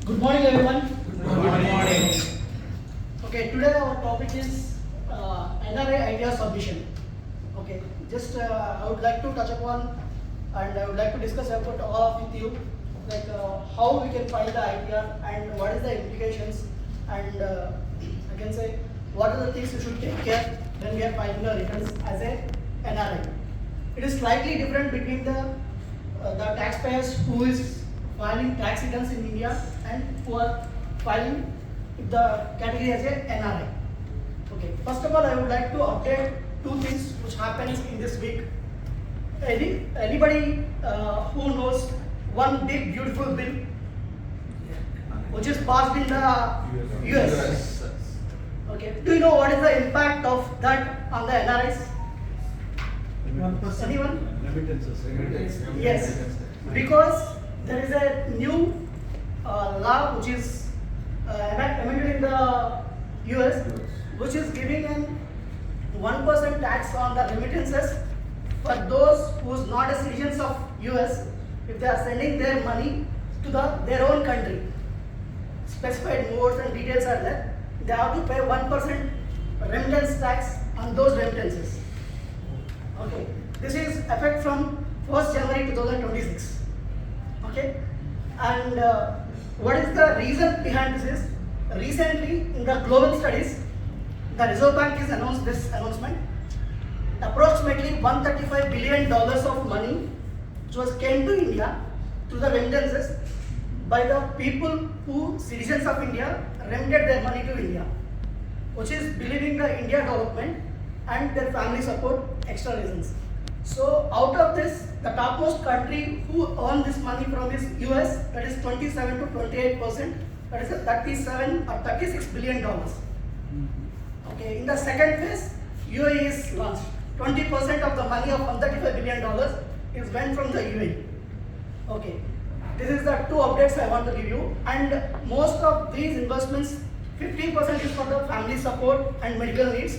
Good morning, everyone. Good morning. Okay, today our topic is NRI idea submission. Okay, just I would like to touch upon and I would like to discuss about all with you, like how we can find the idea and what is the implications, and I can say what are the things you should take care when we are filing the returns as a NRI. It is slightly different between the taxpayers who is filing tax returns in India and who are filing the category as a NRI. Okay. First of all, I would like to update two things which happens in this week. Anybody who knows one big beautiful bill which is passed in the US. Okay. Do you know what is the impact of that on the NRIs? Anyone? Remittances. Yes. Because there is a new law which is amended in the US, which is giving an 1% tax on the remittances for those who is not a citizens of US if they are sending their money to their own country. Specified modes and details are there. They have to pay 1% remittance tax on those remittances. Okay. This is effect from 1st January 2026. Okay, and what is the reason behind this is, recently in the global studies, the Reserve Bank has announced this announcement. Approximately $135 billion of money which was came to India through the remittances by the people who citizens of India remitted their money to India, which is believing the India development and their family support extra reasons. So out of this, the topmost country who earned this money from is US, that is 27 to 28%, that is a 37 or 36 billion dollars. Okay, in the second phase, UAE is launched. 20% of the money of $135 billion is went from the UAE. Okay, this is the two updates I want to give you, and most of these investments, 50% is for the family support and medical needs,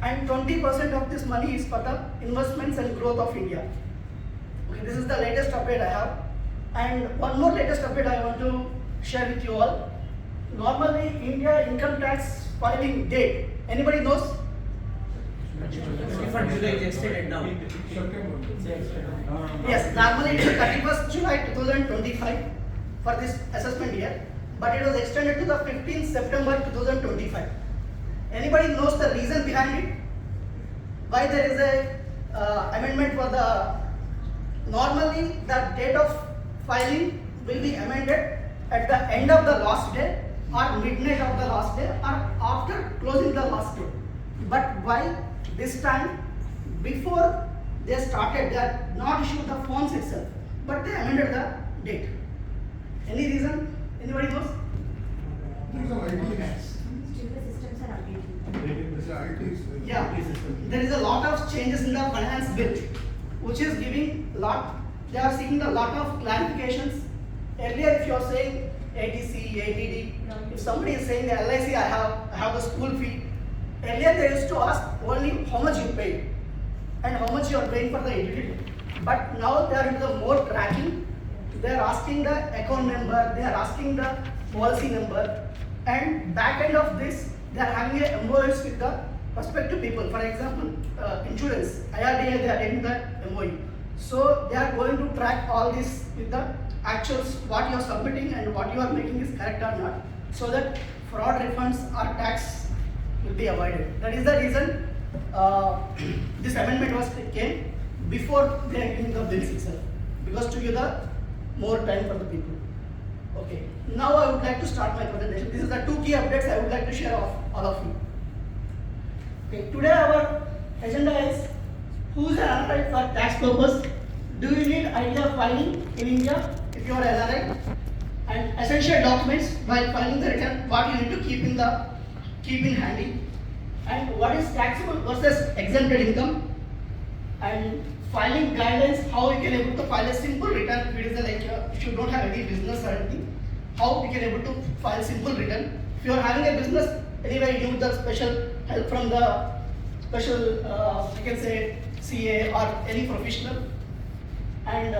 and 20% of this money is for the investments and growth of India. Okay, this is the latest update I have. And one more latest update I want to share with you all. Normally, India income tax filing date, anybody knows? For July is extended now. Yes, normally it is 31st July 2025 for this assessment year, but it was extended to the 15th September 2025. Anybody knows the reason behind it? Why there is a amendment for the, normally the date of filing will be amended at the end of the last day or midnight of the last day or after closing the last day. But why this time, before they started, they are not issued the forms itself, but they amended the date. Any reason? Anybody knows? Yeah, there is a lot of changes in the finance bill, which is giving lot. They are seeking a lot of clarifications. Earlier, if you are saying ATC, ATD, if somebody is saying the LIC, I have the school fee. Earlier, they used to ask only how much you paid and how much you are paying for the utility. But now they are into the more tracking. They are asking the account number, they are asking the policy number, and back end of this, they are having a MOUs with the prospective people. For example, insurance, IRDA, they are taking the MOU. So they are going to track all this with the actuals, what you are submitting and what you are making is correct or not, so that fraud refunds or tax will be avoided. That is the reason this amendment was came before they are giving the bills itself, because to give the more time for the people. Okay, now I would like to start my presentation. This is the two key updates I would like to share of all of you. Okay, today our agenda is who is an NRI for tax purpose. Do you need idea of filing in India if you are an NRI? And essential documents while filing the return, what you need to keep in handy. And what is taxable versus exempted income. And filing guidelines, how you can able to file a simple return if it is if you don't have any business or anything, how we can able to file simple return. If you are having a business, anyway you need the special help from the special you can say CA or any professional. And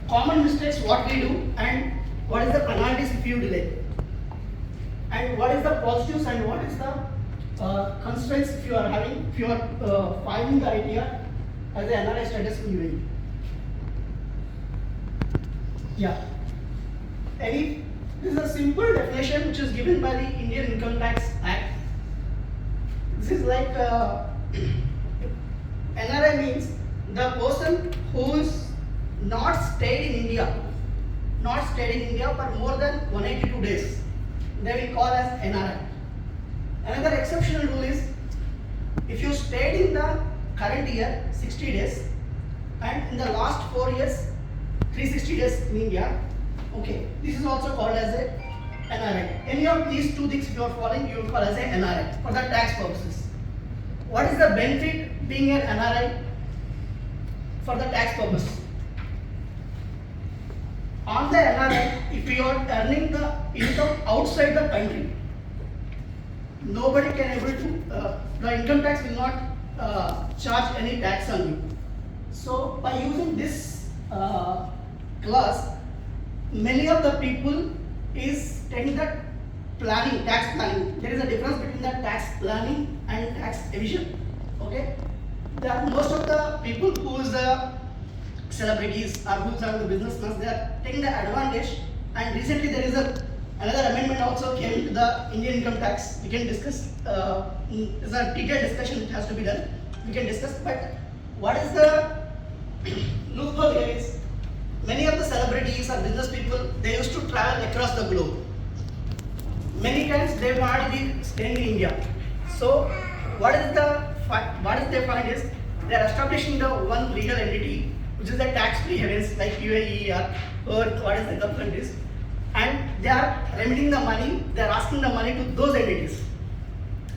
common mistakes what we do and what is the penalties if you delay. and what is the positives and what is the constraints if you are having, if you are filing the idea as an NRI status in UAE. Yeah. Any, this is a simple definition which is given by the Indian Income Tax Act. This is like NRI means the person who is not stayed in India, for more than 182 days. They will call as NRI. Another exceptional rule is if you stayed in the current year 60 days and in the last 4 years 360 days in India, okay, this is also called as a NRI. Any of these two things if you are following, you will call as a NRI for the tax purposes. What is the benefit being an NRI for the tax purpose? On the NRI, if you are earning the income outside the country, nobody can able to, the income tax will not charge any tax on you. So by using this clause, many of the people is taking the planning, tax planning. There is a difference between the tax planning and tax evasion. Okay, most of the people who is the celebrities or who are the businessmen, they are taking the advantage. And recently there is another amendment also came to the Indian income tax. We can discuss. There's a detailed discussion which has to be done. We can discuss. But what is the loophole here is many of the celebrities or business people, they used to travel across the globe. Many times they want to be staying in India. So what they find is they are establishing the one legal entity which is the tax-free havens like UAE or what is the government is, and they are remitting the money, they are asking the money to those entities.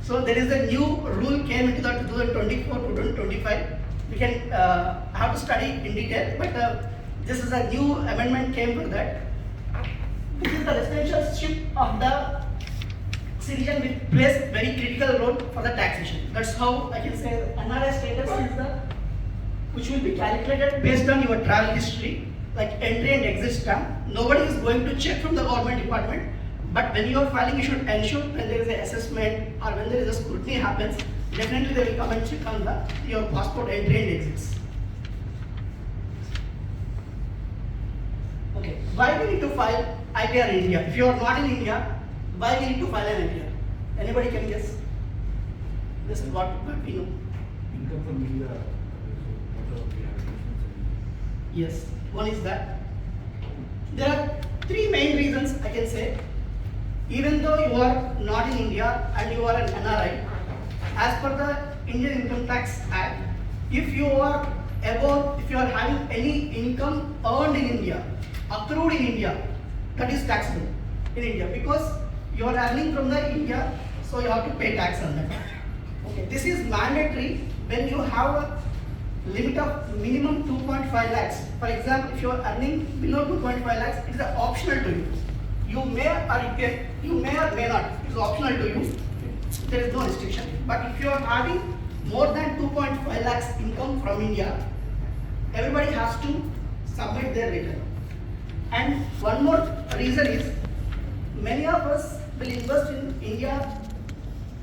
So there is a new rule came into the 2024-2025. We can have to study in detail, but this is a new amendment came for that. This is the residentialship of the citizen which plays very critical role for the taxation. That's how I can say NRI status is the which will be calculated based on your travel history, like entry and exit stamp. Nobody is going to check from the government department, but when you are filing, you should ensure when there is an assessment or when there is a scrutiny happens, definitely they will come and check on your passport entry and exits. Okay, why we need to file ITR in India? If you are not in India, why we need to file an ITR? Anybody can guess? This is what we know. Income from India. Yes, one is that. There are three main reasons I can say. Even though you are not in India and you are an NRI, as per the Indian Income Tax Act, if you are having any income earned in India, accrued in India, that is taxable in India because you are earning from the India, so you have to pay tax on that. Okay, this is mandatory when you have a limit of minimum 2.5 lakhs. For example, if you are earning below 2.5 lakhs, it is optional to you. You may or may not. It is optional to you. There is no restriction. But if you are having more than 2.5 lakhs income from India, everybody has to submit their return. And one more reason is many of us will invest in India.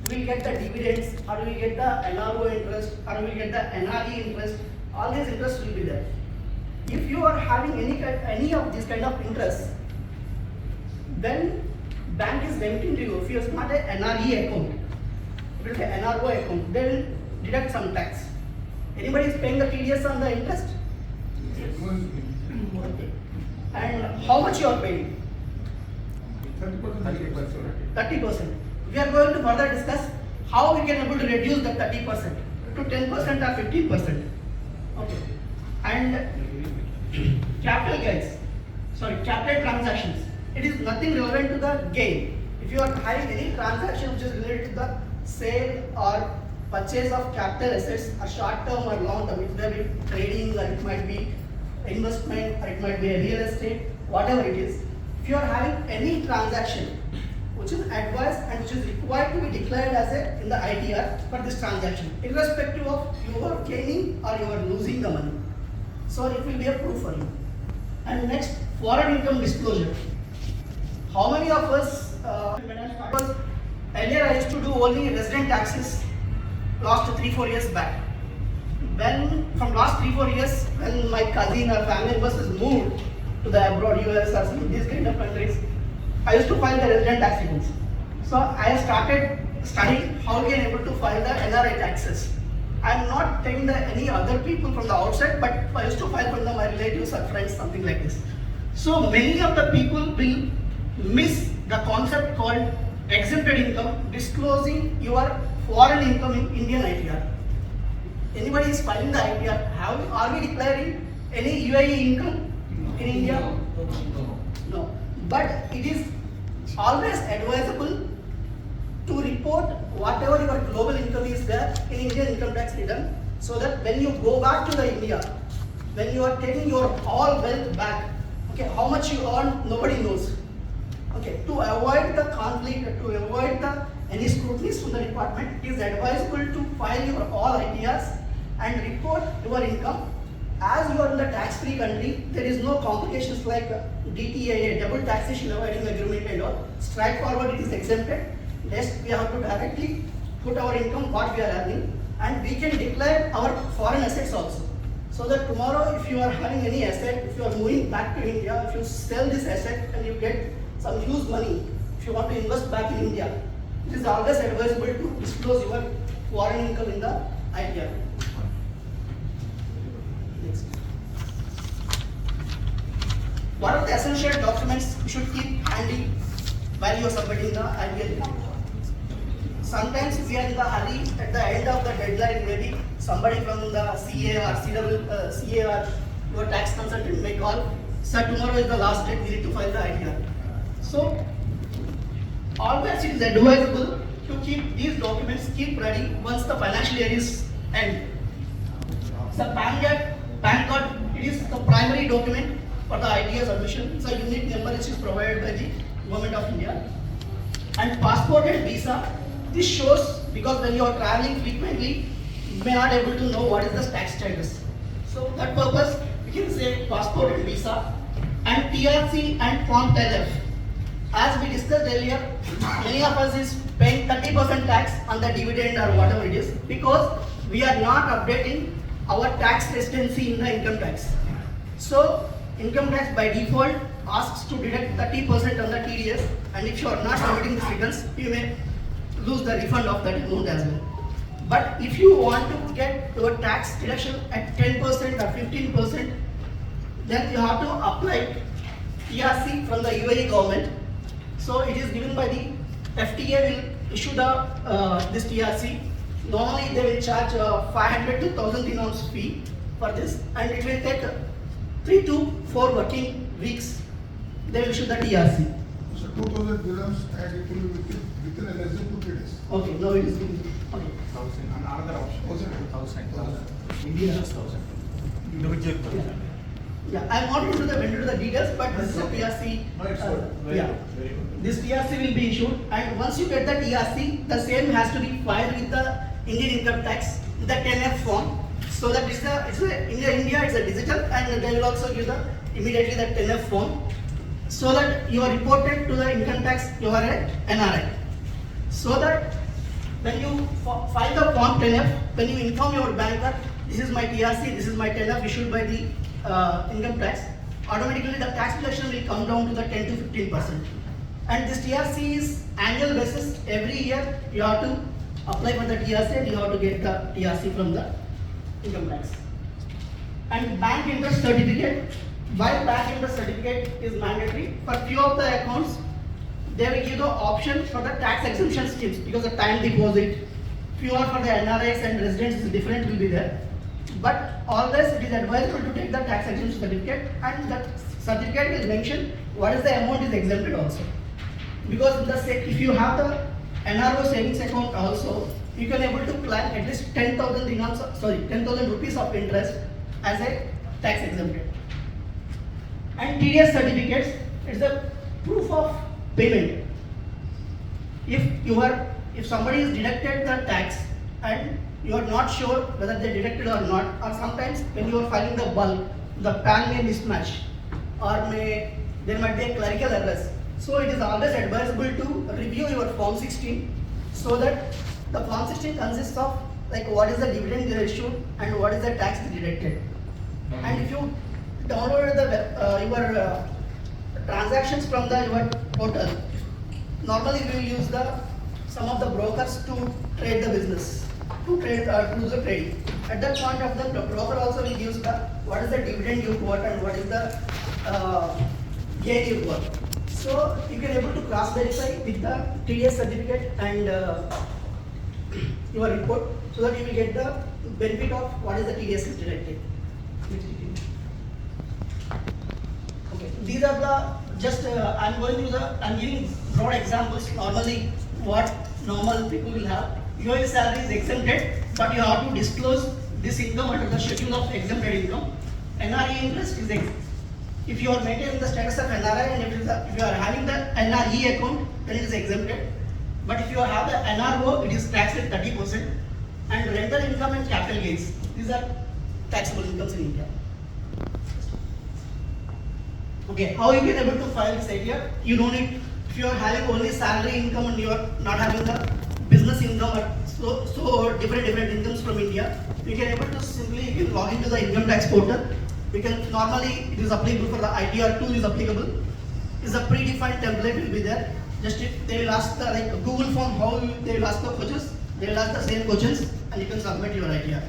Will get the dividends, or will get the NRO interest, or will get the NRE interest. All these interests will be there. If you are having any of this kind of interest, then bank is remitting to you. If you are not an NRE account, it is an NRO account. They will deduct some tax. Anybody is paying the TDS on the interest? Yes. Okay. And how much you are paying? 30%. 30%. We are going to further discuss how we can able to reduce the 30% to 10% or 15%. Okay. And capital transactions. It is nothing relevant to the gain. If you are having any transaction which is related to the sale or purchase of capital assets, or short term or long term, it may be trading, or it might be investment, or it might be a real estate, whatever it is. If you are having any transaction which is advised and which is required to be declared as in the ITR for this transaction, irrespective of you are gaining or you are losing the money. So it will be a proof for you. And next, foreign income disclosure. How many of us because earlier I used to do only resident taxes last 3-4 years back. When from last 3-4 years, when my cousin or family members has moved to the abroad, US or some these kind of countries, I used to file the resident tax returns. So I started studying how we are able to file the NRI taxes. I am not telling the any other people from the outside, but I used to file from my relatives or friends, something like this. So many of the people will miss the concept called exempted income, disclosing your foreign income in Indian ITR. Anybody is filing the ITR, are we declaring any UAE income in India? No. But it is always advisable to report whatever your global income is there in Indian income tax return, so that when you go back to the India, when you are taking your all wealth back, okay, how much you earn, nobody knows. Okay, to avoid the conflict, to avoid any scrutiny from the department, it is advisable to file your all ITRs and report your income. As you are in the tax-free country, there is no complications like DTAA, double taxation avoiding agreement and all. Straightforward, it is exempted. Next, we have to directly put our income, what we are earning, and we can declare our foreign assets also. So that tomorrow, if you are having any asset, if you are moving back to India, if you sell this asset and you get some huge money, if you want to invest back in India, it is always advisable to disclose your foreign income in the ITR. Next. What are the essential documents you should keep handy while you are submitting the ITR report? Sometimes we are in the hurry, at the end of the deadline, maybe somebody from the CA or CA or your tax consultant may call, sir, tomorrow is the last date, we need to file the ITR. So, always it is advisable to keep these documents, keep ready once the financial year is end. So PAN card, it is the primary document for the ITR submission. It's a unique number which is provided by the Government of India. And passport and visa, this shows, because when you are traveling frequently, you may not able to know what is the tax status. So that purpose, we can say passport and visa, and TRC and Form 10F. As we discussed earlier, many of us is paying 30% tax on the dividend or whatever it is, because we are not updating our tax residency in the income tax. So income tax by default asks to deduct 30% on the TDS, and if you are not submitting the returns, you may lose the refund of that amount as well. But if you want to get your tax deduction at 10% or 15%, then you have to apply TRC from the UAE government. So it is given by the FTA will issue the this TRC. Normally they will charge 500 to 1000 dinars fee for this, and it will take 3 to 4 working weeks. They will issue the TRC. So 2000 dirhams and it will be within less than 2 days. Okay, now it is given. Okay. 1000. Another option. 1000. Indian is 1000. Individual person. Yeah, I am not into the details, but this is a TRC. No, it's good. Very Yeah. good. Very good. This TRC will be issued, and once you get the TRC, the same has to be filed with the Indian income tax, the 10F form. So that in India it's a digital, and they will also give the immediately the 10F form, so that you are reported to the income tax you are an NRI. So that when you file the form 10F, when you inform your banker, this is my TRC, this is my 10F issued by the income tax, automatically the tax deduction will come down to the 10 to 15%. And this TRC is annual basis. Every year you have to apply for the TRC and you have to get the TRC from the income tax. And bank interest certificate. While bank interest certificate is mandatory, for few of the accounts, they will give the option for the tax exemption schemes, because the time deposit, few are for the NRIs and residents is different will be there. But always it is advisable to take the tax exemption certificate, and that certificate will mention what is the amount is exempted also. Because if you have the NRO savings account also, you can able to plan at least 10,000 dinars, 10,000 rupees of interest as a tax exempted. And TDS certificates, it's a proof of payment. If somebody is deducted the tax and you are not sure whether they deducted or not, or sometimes when you are filing the bulk, the PAN may mismatch, or there might be a clerical errors. So it is always advisable to review your Form 16 so that the Form 16 consists of like what is the dividend they issued and what is the tax deducted. And if you download your transactions from your portal, normally we will use some of the brokers to trade the business, to do the trading. At that point of the broker also will use what is the dividend you got and what is the gain you got. So you can able to cross verify with the TDS certificate and your report, so that you will get the benefit of what is the TDS deducted. Okay, these are the just I'm giving broad examples. Normally, what normal people will have. Your salary is exempted, but you have to disclose this income under the schedule of exempted income. NRI interest is exempt. If you are maintaining the status of NRI and if you are having the NRE account, then it is exempted. But if you have the NRO, it is taxed at 30%. And rental income and capital gains, these are taxable incomes in India. Okay, how you can able to file this idea? You don't need, if you are having only salary income and you are not having the business income or so different incomes from India, you can able to simply you can log into the income tax portal. You can normally it is applicable for the ITR 2 is applicable. Is a predefined template will be there. Just if they will ask the like Google form how they will ask the questions, they will ask the same questions and you can submit your ITR.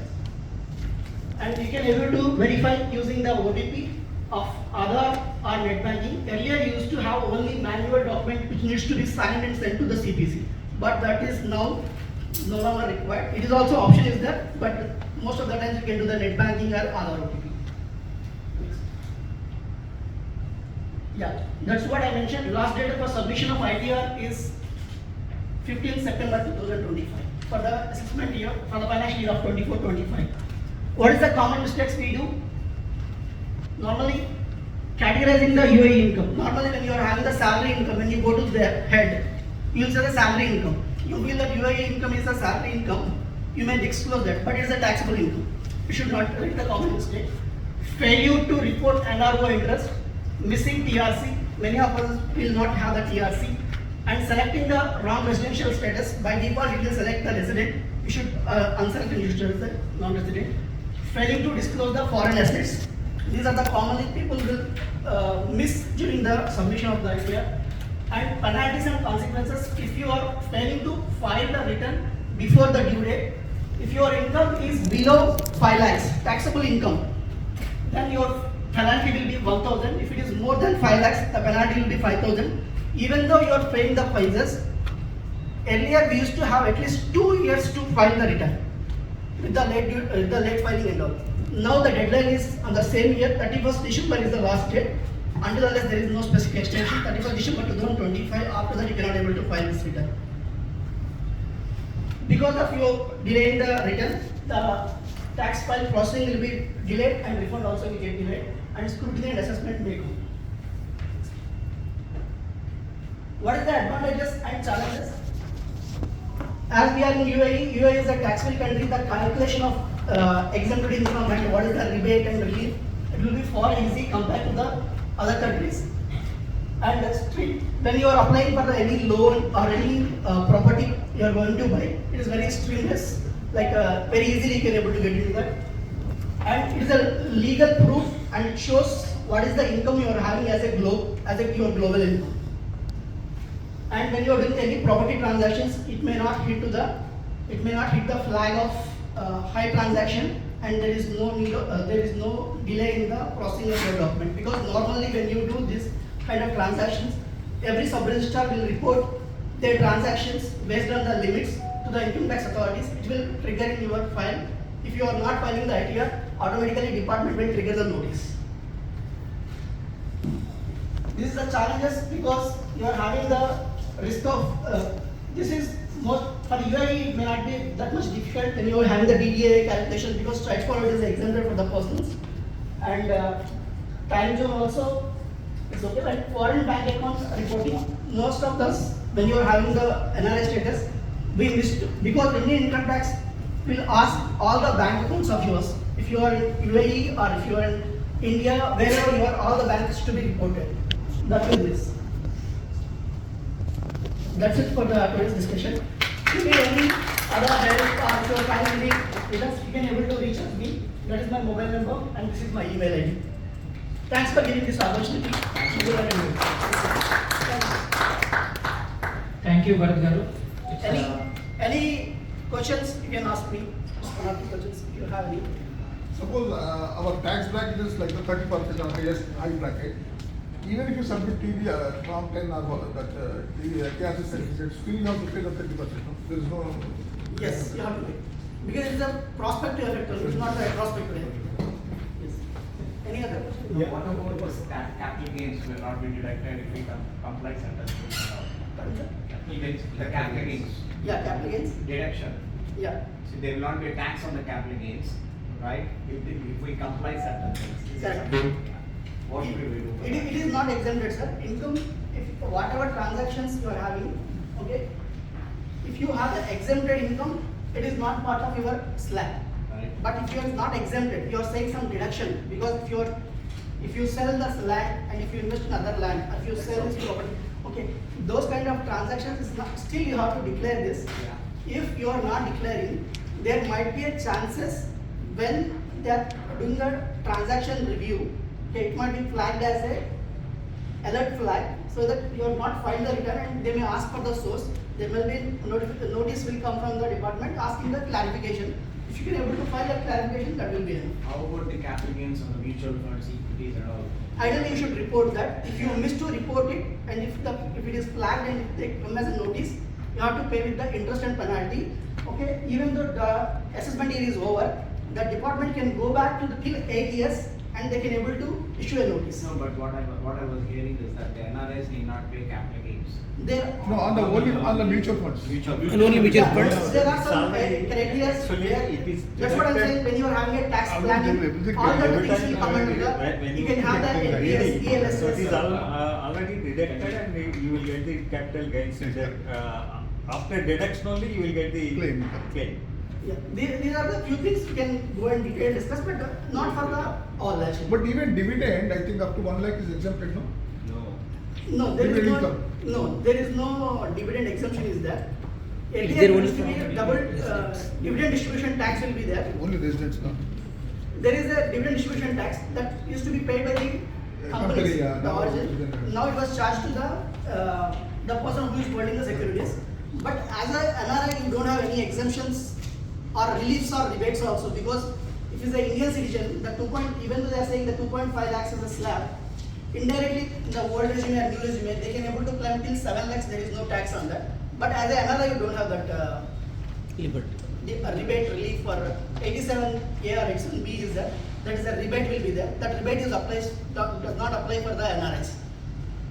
And you can able to verify using the OTP of Aadhaar or net banking. Earlier you used to have only manual document which needs to be signed and sent to the CPC, but that is now no longer required. It is also option is there, but most of the times you can do the net banking or Aadhaar OTP. Yeah, that's what I mentioned. Last date for submission of ITR is 15 September 2025 for the assessment year for the financial year of 24-25. What is the common mistakes we do? Normally, categorizing the UAE income. Normally, when you are having the salary income, when you go to the head, you will say the salary income. You feel that UAE income is a salary income. You may disclose that, but it is a taxable income. You should not read the common mistake. Failure to report NRO interest. Missing TRC, many of us will not have the TRC, and selecting the wrong residential status. By default, it will select the resident. You should unselect and you should select the non-resident. Failing to disclose the foreign assets. These are the commonly people will miss during the submission of the ITR. And penalties and consequences if you are failing to file the return before the due date. If your income is below 5 lakhs, taxable income, then your penalty will be 1,000. If it is more than 5 lakhs, the penalty will be 5,000. Even though you are paying the prices, earlier we used to have at least 2 years to file the return with the late filing and all. Now the deadline is on the same year, 31st December is the last date. Until unless there is no specific extension, 31st December 2025, after that you cannot able to file this return. Because of you delaying the return, the tax file processing will be delayed and refund also will get delayed, and scrutiny and assessment may come. What is the advantages and challenges? As we are in UAE is a tax-free country. The calculation of exempted income and what is the rebate and relief, it will be far easy compared to the other countries. And when you are applying for any loan or any property you are going to buy, it is very streamless. Like very easily you can able to get into that. And it is a legal proof and it shows what is the income you are having as your global income. And when you are doing any property transactions, it may not hit the flag of high transaction, and there is no delay in the processing of your document, because normally when you do this kind of transactions, every sub-registrar will report their transactions based on the limits to the income tax authorities. It will trigger in your file. If you are not filing the ITR, automatically department will trigger the notice. This is the challenges because you are having the risk of this is most for UAE it may not be that much difficult when you are having the DDA calculation, because straightforward is exempted for the persons, and time zone also is okay. But foreign bank accounts reporting, most of us when you are having the NRI status, we missed, because Indian income tax will ask all the bank accounts of yours. If you are in UAE or if you are in India, wherever you are, all the banks to be reported. That will miss. That's it for the today's discussion. If you need any other help or if you are finally with us, you can able to reach us me. That is my mobile number and this is my email ID. Thanks for giving this opportunity. Thank you, Bharat Garu. Any questions you can ask me? One or two questions if you have any. Suppose our tax bracket is like the 30% on highest high bracket. Even if you submit TV Form 10 or what, that TV KRC certificate, still you have to pay the 30%. No? There is no. Yes, you have to pay. Because it's a prospective effect, it's not a retrospective effect. Yes. Any other question? Yeah. What about this capital gains will not be deducted if we comply sentence? Pardon, sir? Capital gains, the capital gains Yeah, capital gains. deduction. Yeah. So there will not be a tax on the capital gains, right? If we comply sentences. Correct. What will we do? It is not exempted, sir. Income, if whatever transactions you are having, okay, if you have the exempted income, it is not part of your slab. Right. But if you are not exempted, you are saying some deduction because if you sell this land and if you invest in other land, if you sell this property, okay, those kind of transactions is not, still you have to declare this. Yeah. If you are not declaring, there might be a chances when they are doing the transaction review, okay, it might be flagged as a alert flag so that you are not filed the return and they may ask for the source. There will be notice will come from the department asking the clarification. If you can able to file a clarification, that will be enough. How about the capital gains on the mutual funds, equities and all? Ideally, you should report that. If you miss to report it, and if it is flagged and if they come as a notice, you have to pay with the interest and penalty. Okay, even though the assessment year is over, the department can go back to the till 8 years and they can able to issue a notice. No, but what I was hearing is that the NRIs need not pay capital gains. There, No, on the mutual funds. Mutual And only mutual yeah, funds. there are some criteria Actually, where it is that's what I'm saying. When you are having a tax planning, all the things will come under the. You can have the NPS, ELS. So it is already deducted and you will get the capital gains. After deduction only you will get the Claim. claim. Yeah, these are the few things we can go and detail discuss, but not for the all actually. But even dividend, I think up to 1 lakh is exempted, no? No. No, there is Dividend no. income. No, there is no dividend exemption is there. Is Earlier there used only to be for a double residents? dividend distribution tax will be there. Only residents, no? There is a dividend distribution tax that used to be paid by the companies. Company, yeah, the now it is origin. within- Now it was charged to the person who is holding the securities. But as a NRI, you don't have any exemptions or reliefs or rebates also because if it's an Indian citizen, the even though they are saying the 2.5 lakhs is a slab, indirectly in the old regime and new regime, they can able to claim till 7 lakhs. There is no tax on that. But as a NRI, you don't have that. Rebate relief for 87 A or 87B is there. That is a rebate will be there. That rebate does not apply for the NRIs.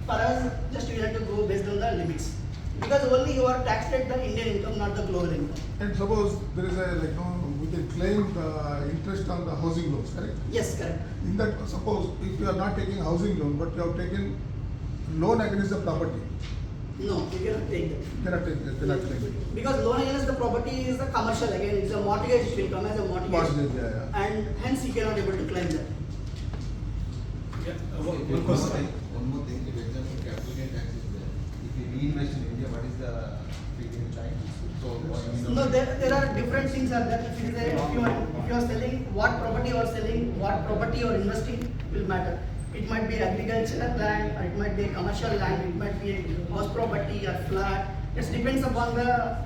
For us, just we have to go based on the limits. Because only you are taxed at the Indian income, not the global income. And suppose there is a, like, no, we can claim the interest on the housing loans, correct? Yes, correct. In that, suppose if you are not taking housing loan, but you have taken loan against the property, No, you cannot take that. you cannot claim it. Because loan against the property is a commercial again, it's a mortgage, it will come as a mortgage. Mortgage, yeah. And hence you cannot able to claim that. One question. One more thing, if example capital gain tax is there, if you reinvest in India, what is the figure in China? So what No, there are different things are there. If you are selling, what property you are selling, what property you are investing will matter. It might be agricultural land, or it might be a commercial land, it might be a house property or flat. It depends upon the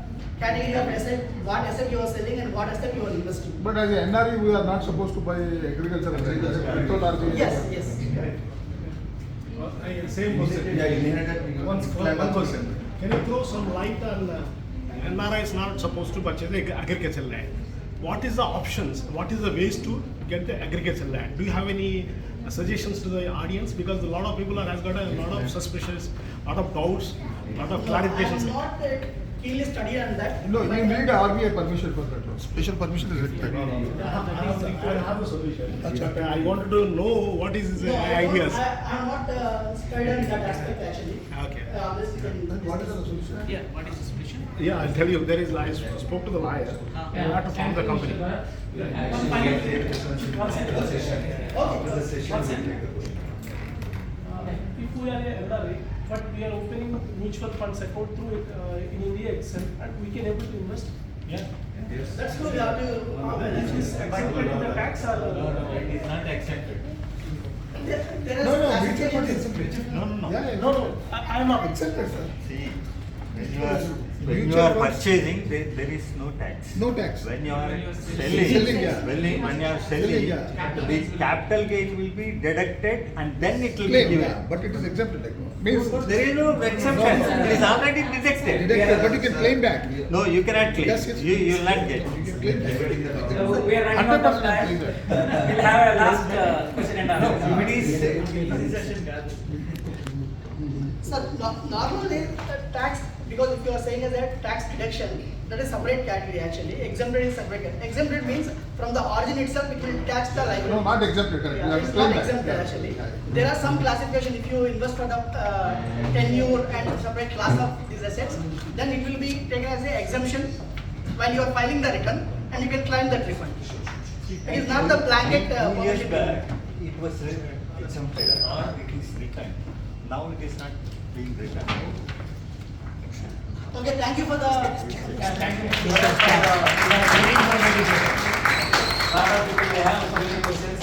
category of asset, what asset you are selling and what asset you are investing. But as a NRE, we are not supposed to buy agricultural land. Petrol or Yes, yes. Same question. Yeah, inherited. One question. Can you throw some light on NRI is not supposed to purchase agricultural land? What is the options? What is the ways to get the agricultural land? Do you have any suggestions to the audience? Because a lot of people has got a lot of suspicions, a lot of doubts, a lot of clarifications. I am not keenly studied on that. No, you but- need a RBI permission for that. Special permission is required. I have a solution. But I wanted to know what is No, my ideas. I am not studied on that aspect actually. Okay. This you can- And what is the solution? Yeah, what is the solution? Yeah, I'll tell you. There is. I spoke to the lawyer. We have to form the company. Okay. If we are a NRI, but we are opening mutual funds account through in India itself, and we can able to invest. Yeah. Yes. That's true, we have to. Which is exempted in the tax or It is not accepted. There is No, no, mutual classification. fund is accepted. No. Yeah, yeah. no, I am up. Accepted, sir. See, when you Mutual are funds- purchasing, there is no tax. No tax. When you are Selling, selling, yeah. when you are Selling, selling, yeah. the capital gain will be deducted and then it will be Claim, given. yeah, but it is exempted, like, means There is no exemption. No, no. It is already deducted. deducted, but you can claim back. No, you cannot claim. Yes, yes. You will not get. You can claim back. So we are running out 100% of time. claim back. We'll have a last question and No, answer. if it is. Sir, normally tax, because if you are saying as a tax deduction, that is separate category actually. Exempted is separate. Exempted means from the origin itself it will tax the liability. No, not exempted, correct. You Yeah, have to it's claim not back. exempted Yeah. actually. There are some classification, if you invest for the tenure and separate class of these assets, then it will be taken as a exemption while you are filing the return and you can claim that refund. It is not the blanket 2 years permission. back, it was exempted or it is returned. Now it is not being returned. Okay, thank you for the. Yeah, thank you. Lot of people they have so many questions.